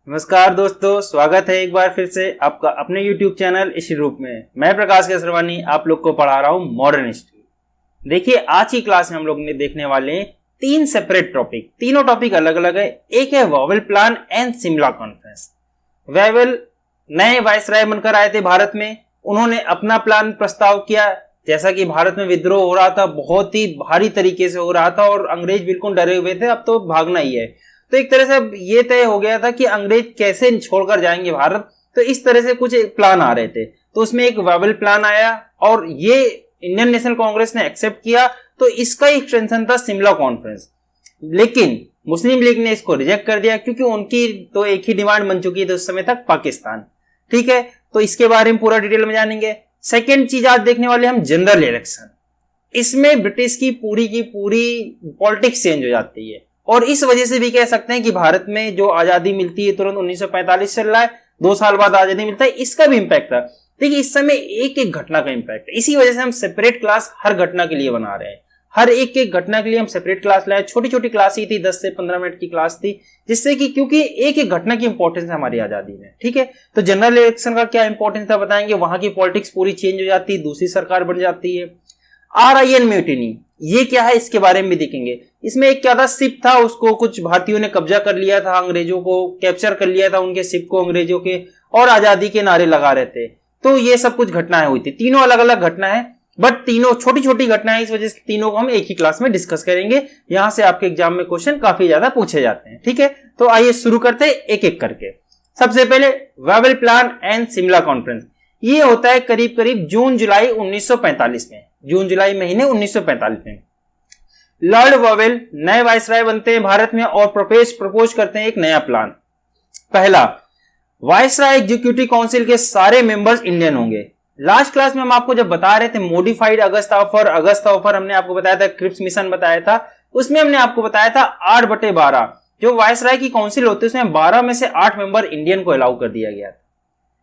नमस्कार दोस्तों, स्वागत है एक बार फिर से आपका अपने YouTube चैनल इसी रूप में। मैं प्रकाश केसरवानी आप लोग को पढ़ा रहा हूँ मॉडर्न हिस्ट्री। देखिए, आज की क्लास में हम लोग देखने वाले हैं तीन सेपरेट टॉपिक। तीनों टॉपिक अलग अलग है। एक है Wavell plan and Shimla conference. Wavell नए वायसराय बनकर आए थे भारत में। उन्होंने अपना प्लान प्रस्ताव किया। जैसा कि भारत में विद्रोह हो रहा था, बहुत ही भारी तरीके से हो रहा था और अंग्रेज बिल्कुल डरे हुए थे, अब तो भागना ही है। तो एक तरह से ये तय हो गया था कि अंग्रेज कैसे छोड़कर जाएंगे भारत। तो इस तरह से कुछ प्लान आ रहे थे। तो उसमें एक वावेल प्लान आया और ये इंडियन नेशनल कांग्रेस ने एक्सेप्ट किया। तो इसका एक्सटेंशन था शिमला कॉन्फ्रेंस। लेकिन मुस्लिम लीग ने इसको रिजेक्ट कर दिया क्योंकि उनकी तो एक ही डिमांड बन चुकी थी उस समय तक, पाकिस्तान। ठीक है, तो इसके बारे में पूरा डिटेल में जानेंगे। सेकेंड चीज आज देखने वाले हम जनरल इलेक्शन। इसमें ब्रिटिश की पूरी पॉलिटिक्स चेंज हो जाती है और इस वजह से भी कह सकते हैं कि भारत में जो आजादी मिलती है तुरंत 1945 चल रहा है, 2 साल बाद आजादी मिलता है, इसका भी इंपैक्ट था। देखिए, इस समय एक एक घटना का इंपैक्ट है। इसी वजह से हम सेपरेट क्लास हर घटना के लिए बना रहे हैं। हर एक एक घटना के लिए हम सेपरेट क्लास लाए। छोटी छोटी क्लास ही थी, 10 से 15 मिनट की क्लास थी, जिससे कि क्योंकि एक एक घटना की इंपॉर्टेंस है हमारी आजादी में। ठीक है, तो जनरल इलेक्शन का क्या इंपॉर्टेंस था बताएंगे। वहां की पॉलिटिक्स पूरी चेंज हो जाती है, दूसरी सरकार बन जाती है। RIN म्यूटिनी, ये क्या है इसके बारे में भी देखेंगे। इसमें एक क्या था, शिप था, उसको कुछ भारतीयों ने कब्जा कर लिया था, अंग्रेजों को कैप्चर कर लिया था, उनके शिप को अंग्रेजों के, और आजादी के नारे लगा रहे थे। तो ये सब कुछ घटनाएं हुई थी। तीनों अलग अलग घटना है, बट तीनों छोटी छोटी घटनाएं, इस वजह से तीनों को हम एक ही क्लास में डिस्कस करेंगे। यहां से आपके एग्जाम में क्वेश्चन काफी ज्यादा पूछे जाते हैं। ठीक है, तो आइए शुरू करते हैं एक एक करके। सबसे पहले Wavell plan and Shimla conference. ये होता है करीब करीब जून जुलाई 1945 में, जून जुलाई महीने 1945 में। लॉर्ड वावेल नए वायसराय बनते हैं भारत में और प्रपोज करते हैं एक नया प्लान। पहला, वायसराय एग्जीक्यूटिव काउंसिल के सारे मेंबर्स इंडियन होंगे। लास्ट क्लास में हम आपको जब बता रहे थे मॉडिफाइड अगस्ता ऑफर हमने आपको बताया था, क्रिप्स मिशन बताया था, उसमें हमने आपको बताया था 8/12 जो वायसराय की काउंसिल होती है उसमें 12 में से 8 मेंबर इंडियन को अलाउ कर दिया गया था।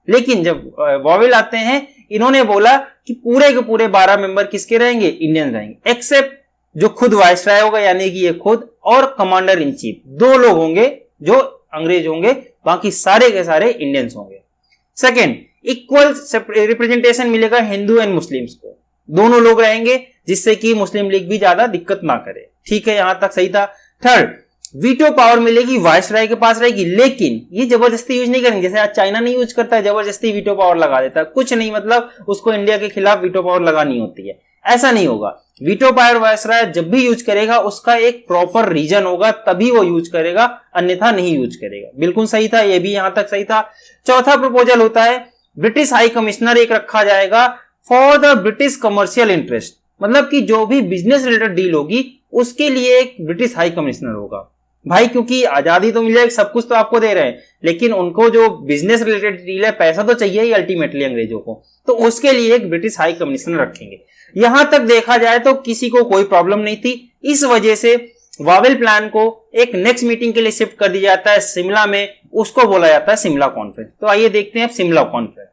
लेकिन जब वावेल आते हैं, इन्होंने बोला कि पूरे के पूरे 12 मेंबर किसके रहेंगे, इंडियन रहेंगे, एक्सेप्ट जो खुद वायसराय होगा, यानी कि ये खुद और कमांडर इन चीफ, 2 लोग होंगे जो अंग्रेज होंगे, बाकी सारे के सारे इंडियंस होंगे। सेकेंड, इक्वल रिप्रेजेंटेशन मिलेगा हिंदू एंड मुस्लिम्स को, दोनों लोग रहेंगे, जिससे कि मुस्लिम लीग भी ज्यादा दिक्कत ना करे। ठीक है, यहां तक सही था। थर्ड, वीटो पावर मिलेगी वायसराय के पास रहेगी, लेकिन ये जबरदस्ती यूज नहीं करेंगे। जैसे आज चाइना नहीं यूज करता है, जबरदस्ती वीटो पावर लगा देता है, कुछ नहीं, मतलब उसको इंडिया के खिलाफ वीटो पावर लगानी होती है, ऐसा नहीं होगा। वीटो पावर वायसराय जब भी यूज करेगा उसका एक प्रॉपर रीजन होगा, तभी वो यूज करेगा, अन्यथा नहीं यूज करेगा। बिल्कुल सही था, ये भी यहां तक सही था। चौथा प्रपोजल होता है ब्रिटिश हाई कमिश्नर एक रखा जाएगा for the British commercial interest, मतलब कि जो भी बिजनेस रिलेटेड डील होगी उसके लिए एक ब्रिटिश हाई कमिश्नर होगा। भाई, क्योंकि आजादी तो मिल जाएगी, सब कुछ तो आपको दे रहे हैं, लेकिन उनको जो बिजनेस रिलेटेड डील है, पैसा तो चाहिए ही अल्टीमेटली अंग्रेजों को, तो उसके लिए एक ब्रिटिश हाई कमिश्नर रखेंगे। यहां तक देखा जाए तो किसी को कोई प्रॉब्लम नहीं थी। इस वजह से वावेल प्लान को एक नेक्स्ट मीटिंग के लिए शिफ्ट कर दिया जाता है शिमला में, उसको बोला जाता है शिमला कॉन्फ्रेंस। तो आइए देखते हैं शिमला कॉन्फ्रेंस।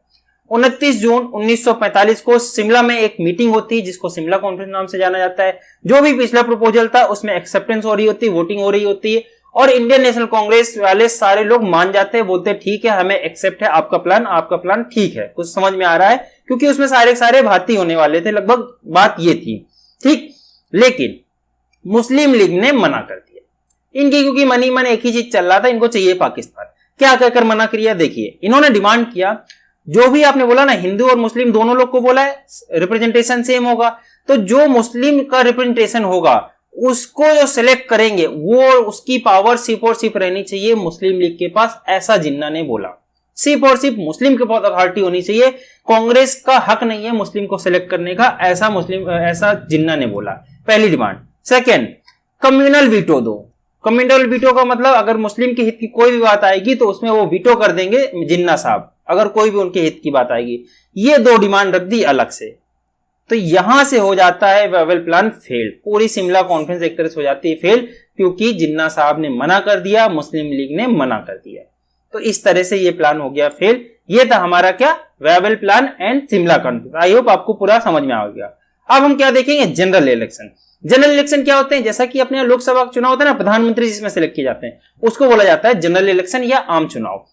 29 जून 1945 को शिमला में एक मीटिंग होती है जिसको शिमला कॉन्फ्रेंस नाम से जाना जाता है। जो भी पिछला प्रपोजल था उसमें एक्सेप्टेंस हो रही होती है, वोटिंग हो रही होती है, और इंडियन नेशनल कांग्रेस वाले सारे लोग मान जाते हैं, बोलते हैं ठीक है, हमें एक्सेप्ट है आपका प्लान ठीक है, कुछ समझ में आ रहा है, क्योंकि उसमें सारे भारतीय होने वाले थे, लगभग बात ये थी। ठीक, लेकिन मुस्लिम लीग ने मना कर दिया। इनकी क्योंकि मनी मन एक ही चीज चल रहा था, इनको चाहिए पाकिस्तान। क्या कहकर मना किया, देखिए, इन्होंने डिमांड किया, जो भी आपने बोला ना, हिंदू और मुस्लिम दोनों लोग को बोला है रिप्रेजेंटेशन सेम होगा, तो जो मुस्लिम का रिप्रेजेंटेशन होगा उसको जो सिलेक्ट करेंगे वो उसकी पावर सिर्फ और सिर्फ रहनी चाहिए मुस्लिम लीग के पास, ऐसा जिन्ना ने बोला। सिर्फ और सिर्फ मुस्लिम के पास अथॉरिटी होनी चाहिए, कांग्रेस का हक नहीं है मुस्लिम को सिलेक्ट करने का, ऐसा जिन्ना ने बोला। पहली डिमांड। सेकेंड, कम्युनल वीटो दो। कम्युनल वीटो का मतलब अगर मुस्लिम के हित की कोई भी बात आएगी तो उसमें वो वीटो कर देंगे जिन्ना साहब, अगर कोई भी उनके हित की बात आएगी। ये 2 डिमांड रख दी अलग से। तो यहां से हो जाता है वावेल प्लान फेल। पूरी शिमला कॉन्फ्रेंस एक तरह से हो जाती है फेल, क्योंकि जिन्ना साहब ने मना कर दिया, मुस्लिम लीग ने मना कर दिया। तो इस तरह से ये प्लान हो गया फेल। ये था हमारा क्या, Wavell plan and Shimla conference. I hope आपको पूरा समझ में आ गया। अब हम क्या देखेंगे, जनरल इलेक्शन। जनरल इलेक्शन क्या होते हैं, जैसा कि अपने लोकसभा चुनाव होता है ना, प्रधानमंत्री जिसमें सिलेक्ट किए जाते हैं, उसको बोला जाता है जनरल इलेक्शन या आम चुनाव।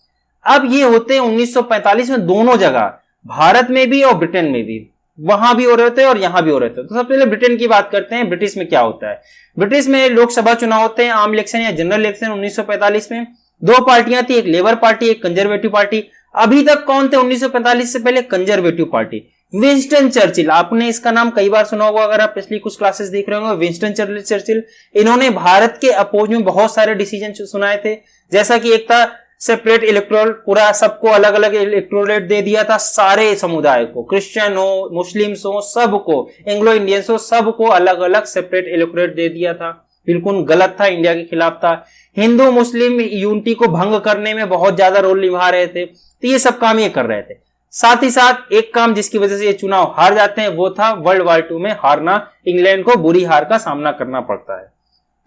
अब ये होते हैं 1945 में दोनों जगह, भारत में भी और ब्रिटेन में भी, वहां भी हो रहे थे और यहां भी हो रहे थे। तो सबसे पहले ब्रिटेन की बात करते हैं, ब्रिटिश में क्या होता है। ब्रिटिश में लोकसभा चुनाव होते हैं, आम इलेक्शन या जनरल इलेक्शन 1945 में। दो पार्टियां थी, एक लेबर पार्टी, एक कंजर्वेटिव पार्टी। अभी तक कौन थे 1945 से पहले? Conservative party. विंस्टन चर्चिल, आपने इसका नाम कई बार सुना होगा अगर आप पिछली कुछ क्लासेस देख रहे होंगे। विंस्टन चर्चिल, इन्होंने भारत के अपोज में बहुत सारे डिसीजन सुनाए थे, जैसा कि एक था सेपरेट इलेक्टोरल, पूरा सबको अलग अलग इलेक्टोरेट दे दिया था, सारे समुदाय को, क्रिश्चियन हो, मुस्लिम्स हो, सबको, एंग्लो इंडियंस हो, सबको अलग अलग सेपरेट इलेक्टोरेट दे दिया था। बिल्कुल गलत था, इंडिया के खिलाफ था। हिंदू मुस्लिम यूनिटी को भंग करने में बहुत ज्यादा रोल निभा रहे थे। तो ये सब काम ये कर रहे थे। साथ ही साथ एक काम जिसकी वजह से ये चुनाव हार जाते हैं, वो था वर्ल्ड वार 2 में हारना, इंग्लैंड को बुरी हार का सामना करना पड़ता है।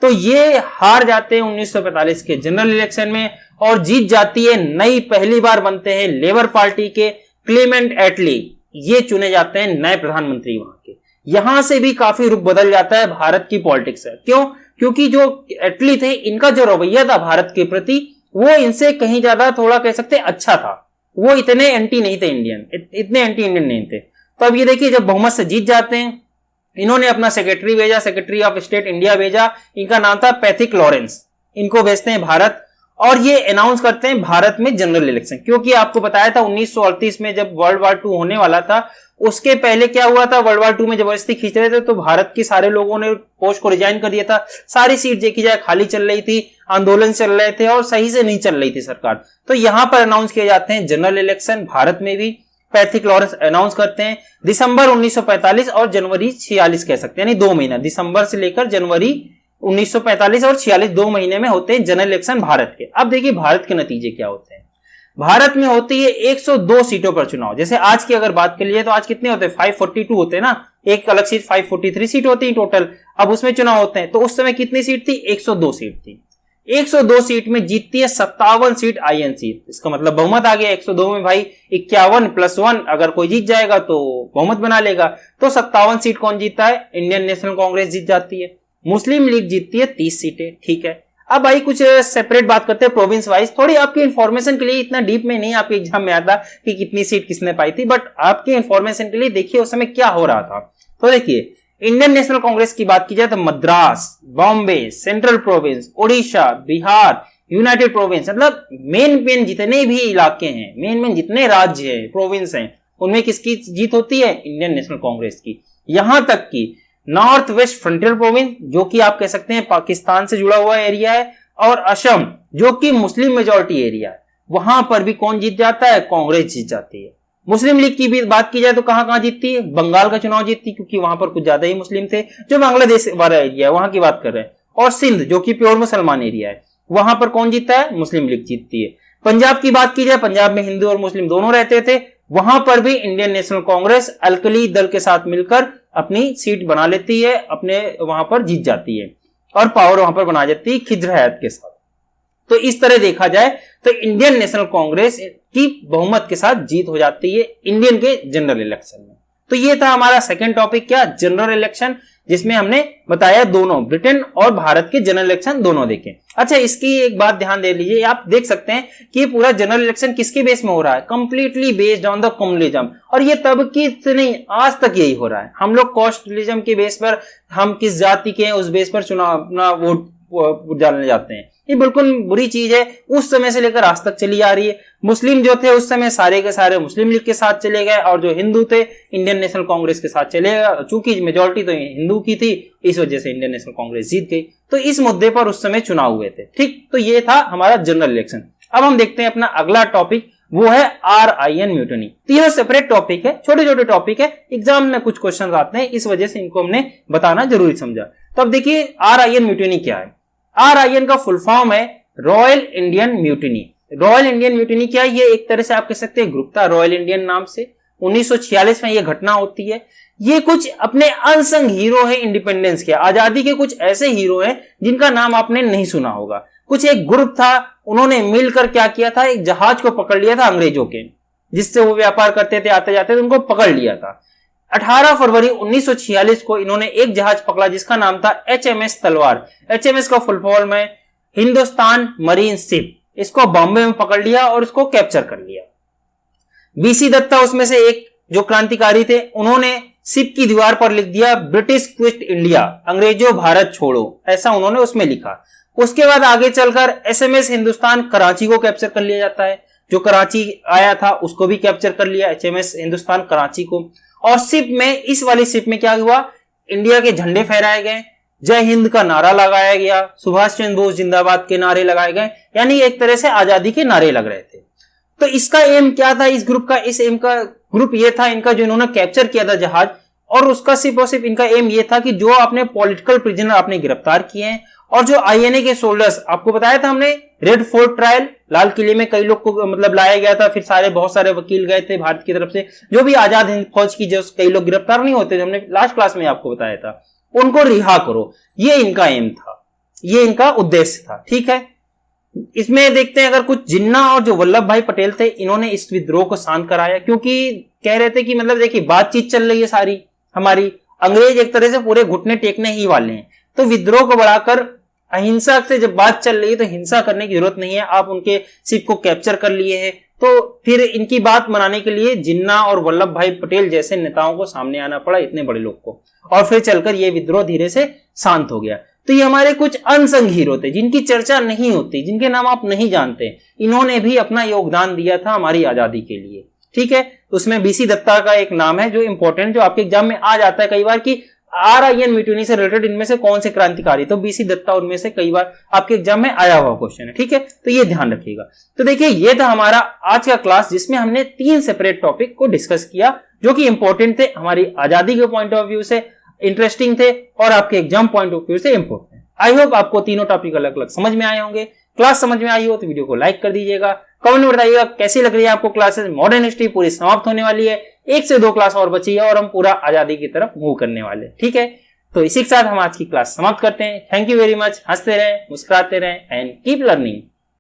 तो ये हार जाते हैं 1945 के जनरल इलेक्शन में और जीत जाती है नई, पहली बार बनते हैं लेबर पार्टी के क्लेमेंट एटली, ये चुने जाते हैं नए प्रधानमंत्री वहां के। यहां से भी काफी रुख बदल जाता है भारत की पॉलिटिक्स से। क्यों? क्योंकि जो एटली थे, इनका जो रवैया था भारत के प्रति, वो इनसे कहीं ज्यादा थोड़ा कह सकते अच्छा था। वो इतने एंटी नहीं थे इंडियन, इतने एंटी इंडियन नहीं थे। तो अब ये देखिए, जब बहुमत से जीत जाते हैं, इन्होंने अपना सेक्रेटरी भेजा, सेक्रेटरी ऑफ स्टेट इंडिया भेजा, इनका नाम था पैथिक लॉरेंस। इनको भेजते हैं भारत और ये अनाउंस करते हैं भारत में जनरल इलेक्शन। क्योंकि आपको बताया था 1938 में जब वर्ल्ड वार 2 होने वाला था, उसके पहले क्या हुआ था, वर्ल्ड वार 2 में जबरदस्ती खींच रहे थे तो भारत के सारे लोगों ने पोस्ट को रिजाइन कर दिया था। सारी सीट देखी जाए खाली चल रही थी, आंदोलन चल रहे थे और सही से नहीं चल रही थी सरकार। तो यहां पर अनाउंस किए जाते हैं जनरल इलेक्शन, भारत में भी पैथिक लॉरेंस अनाउंस करते हैं। दिसंबर 1945 और जनवरी 46 कह सकते हैं, यानी 2 महीना, दिसंबर से लेकर जनवरी 1945 और 46, 2 महीने में होते हैं जनरल इलेक्शन भारत के। अब देखिए भारत के नतीजे क्या होते हैं। भारत में होती है 102 सीटों पर चुनाव। जैसे आज की अगर बात कर लिए तो आज कितने होते हैं, 542 होते हैं ना, एक अलग सीट 543 सीट होती है टोटल। अब उसमें चुनाव होते हैं तो उस समय कितनी सीट थी, 102 सीट थी। 102 सीट में जीतती है 57 सीट आईएनसी। इसका मतलब बहुमत आ गया 102 में भाई, 51 + 1 अगर कोई जीत जाएगा तो बहुमत बना लेगा। तो 57 सीट कौन जीतता है, इंडियन नेशनल कांग्रेस जीत जाती है। मुस्लिम लीग जीतती है 30 सीटें, ठीक है। अब भाई कुछ सेपरेट बात करते हैं प्रोविंस वाइज, थोड़ी आपकी इंफॉर्मेशन के लिए, इतना डीप में नहीं आपके एग्जाम में आता कि कितनी सीट किसने पाई थी, बट आपके इंफॉर्मेशन के लिए देखिए उस समय क्या हो रहा था। तो देखिए इंडियन नेशनल कांग्रेस की बात की जाए तो Madras, Bombay, central province, Odisha, Bihar, United province, मतलब मेन जितने भी इलाके हैं, मेन जितने राज्य हैं, प्रोविंस हैं, उनमें किसकी जीत होती है, इंडियन नेशनल कांग्रेस की। यहां तक कि नॉर्थ वेस्ट फ्रंटियर प्रोविंस, जो कि आप कह सकते हैं पाकिस्तान से जुड़ा हुआ एरिया है, और असम जो कि मुस्लिम मेजॉरिटी एरिया है, वहां पर भी कौन जीत जाता है, कांग्रेस जीत जाती है। मुस्लिम लीग की भी बात की जाए तो कहां जीतती है, बंगाल का चुनाव जीतती, क्योंकि वहां पर कुछ ज्यादा ही मुस्लिम थे, जो बांग्लादेश वाला एरिया है वहां की बात कर रहे हैं। और सिंध जो कि प्योर मुसलमान एरिया है, वहां पर कौन जीतता है, मुस्लिम लीग जीतती है। पंजाब की बात की जाए, पंजाब में हिंदू और मुस्लिम दोनों रहते थे, वहां पर भी इंडियन नेशनल कांग्रेस अलकली दल के साथ मिलकर अपनी सीट बना लेती है, अपने वहां पर जीत जाती है और पावर वहां पर बना जाती है खिज्र हैत के साथ। तो इस तरह देखा जाए तो इंडियन नेशनल कांग्रेस की बहुमत के साथ जीत हो जाती है इंडियन के जनरल इलेक्शन में। तो ये था हमारा सेकंड टॉपिक, क्या, जनरल इलेक्शन, जिसमें हमने बताया दोनों ब्रिटेन और भारत के जनरल इलेक्शन दोनों देखें। अच्छा, इसकी एक बात ध्यान दे लीजिए, आप देख सकते हैं कि पूरा जनरल इलेक्शन किसके बेस में हो रहा है, completely based on the communalism. और ये तब की नहीं, आज तक यही हो रहा है। हम लोग कॉस्टलिज्म के बेस पर, हम किस जाति के हैं उस बेस पर चुनाव अपना वोट डालने जाते हैं, ये बिल्कुल बुरी चीज है। उस समय से लेकर आज तक चली आ रही है। मुस्लिम जो थे उस समय सारे के सारे मुस्लिम लीग के साथ चले गए, और जो हिंदू थे इंडियन नेशनल कांग्रेस के साथ चले गए। चूंकि मेजोरिटी तो हिंदू की थी, इस वजह से इंडियन नेशनल कांग्रेस जीत गई। तो इस मुद्दे पर उस समय चुनाव हुए थे, ठीक। तो ये था हमारा जनरल इलेक्शन। अब हम देखते हैं अपना अगला टॉपिक, वो है RIN म्यूटिनी। तीनों सेपरेट टॉपिक है, छोटे छोटे टॉपिक है, एग्जाम में कुछ क्वेश्चन आते हैं, इस वजह से इनको हमने बताना जरूरी समझा। तो अब देखिए RIN म्यूटिनी क्या है। RIN का फुल फॉर्म है royal Indian mutiny. Royal Indian mutiny क्या है, ये एक तरह से आप कह सकते हैं ग्रुप था रॉयल इंडियन नाम से। 1946 में ये घटना होती है। ये कुछ अपने अनसंग हीरो है इंडिपेंडेंस के, आजादी के कुछ ऐसे हीरो हैं जिनका नाम आपने नहीं सुना होगा। कुछ एक ग्रुप था, उन्होंने मिलकर क्या किया था, एक जहाज को पकड़ लिया था अंग्रेजों के, जिससे वो व्यापार करते थे, आते जाते थे, उनको पकड़ लिया था। 18 फरवरी 1946 को इन्होंने एक जहाज पकड़ा जिसका नाम था HMS तलवार। HMS का फुल फॉर्म है हिंदुस्तान मरीन शिप। इसको बॉम्बे में पकड़ लिया और उसको कैप्चर कर लिया। बीसी दत्ता उसमें से एक जो क्रांतिकारी थे, उन्होंने शिप की दीवार पर लिख दिया ब्रिटिश क्विट इंडिया, अंग्रेजों भारत छोड़ो, ऐसा उन्होंने उसमें लिखा। उसके बाद आगे चलकर SMS हिंदुस्तान कराची को कैप्चर कर लिया जाता है। जो कराची आया था उसको भी कैप्चर कर लिया, HMS हिंदुस्तान कराची को। और शिप में, इस वाली शिप में क्या हुआ, इंडिया के झंडे फहराए गए, जय हिंद का नारा लगाया गया, सुभाष चंद्र बोस जिंदाबाद के नारे लगाए गए, यानी एक तरह से आजादी के नारे लग रहे थे। तो इसका एम क्या था इस ग्रुप का? इस एम का ग्रुप ये था इनका, जो इन्होंने कैप्चर किया था जहाज, और उसका सिर्फ और सिर्फ इनका एम ये था कि जो आपने पॉलिटिकल प्रिजनर आपने गिरफ्तार किए हैं, और जो INA के सोल्जर्स, आपको बताया था हमने रेड फोर्ट ट्रायल, लाल किले में कई लोग को मतलब लाया गया था, फिर बहुत सारे वकील गए थे भारत की तरफ से, जो भी आजाद हिंद फौज की जो कई लोग गिरफ्तार नहीं होते थे, हमने लास्ट क्लास में आपको बताया था, उनको रिहा करो। ये इनका एम था, ये इनका उद्देश्य था। ठीक है, इसमें देखते हैं अगर कुछ जिन्ना और जो वल्लभ भाई पटेल थे, इन्होंने इस विद्रोह को शांत कराया, क्योंकि कह रहे थे कि मतलब देखिए बातचीत चल रही है सारी हमारी, अंग्रेज एक तरह से पूरे घुटने टेकने ही वाले हैं, तो विद्रोह को बढ़ाकर अहिंसा से जब बात चल रही है तो हिंसा करने की जरूरत नहीं है, आप उनके शिप को कैप्चर कर लिए हैं। तो फिर इनकी बात मनाने के लिए जिन्ना और वल्लभ भाई पटेल जैसे नेताओं को सामने आना पड़ा, इतने बड़े लोग को, और फिर चलकर ये विद्रोह धीरे से शांत हो गया। तो ये हमारे कुछ अनसंग हीरो थे जिनकी चर्चा नहीं होती, जिनके नाम आप नहीं जानते, इन्होंने भी अपना योगदान दिया था हमारी आजादी के लिए। ठीक है, उसमें BC दत्ता का एक नाम है जो इंपॉर्टेंट, जो आपके एग्जाम में आ जाता है कई बार कि RIN म्यूटिनी से रिलेटेड इनमें से कौन से क्रांतिकारी, तो BC दत्ता उनमें से कई बार आपके एग्जाम में आया हुआ क्वेश्चन है। ठीक है, तो ये ध्यान रखिएगा। तो देखिए ये था हमारा आज का क्लास, जिसमें हमने 3 सेपरेट टॉपिक को डिस्कस किया जो कि इंपॉर्टेंट थे, हमारी आजादी के पॉइंट ऑफ व्यू से इंटरेस्टिंग थे और आपके एग्जाम पॉइंट ऑफ व्यू से इंपॉर्टेंट। आई होप आपको तीनों टॉपिक अलग अलग समझ में आए होंगे। क्लास समझ में आई हो तो वीडियो को लाइक कर दीजिएगा, कमेंट में बताइएगा कैसी लग रही है आपको क्लासेस। मॉडर्न हिस्ट्री पूरी समाप्त होने वाली है, 1 से 2 क्लास और बची है और हम पूरा आजादी की तरफ मूव करने वाले। ठीक है, तो इसी के साथ हम आज की क्लास समाप्त करते हैं। Thank you very much. हंसते रहें, मुस्कुराते रहें एंड कीप लर्निंग।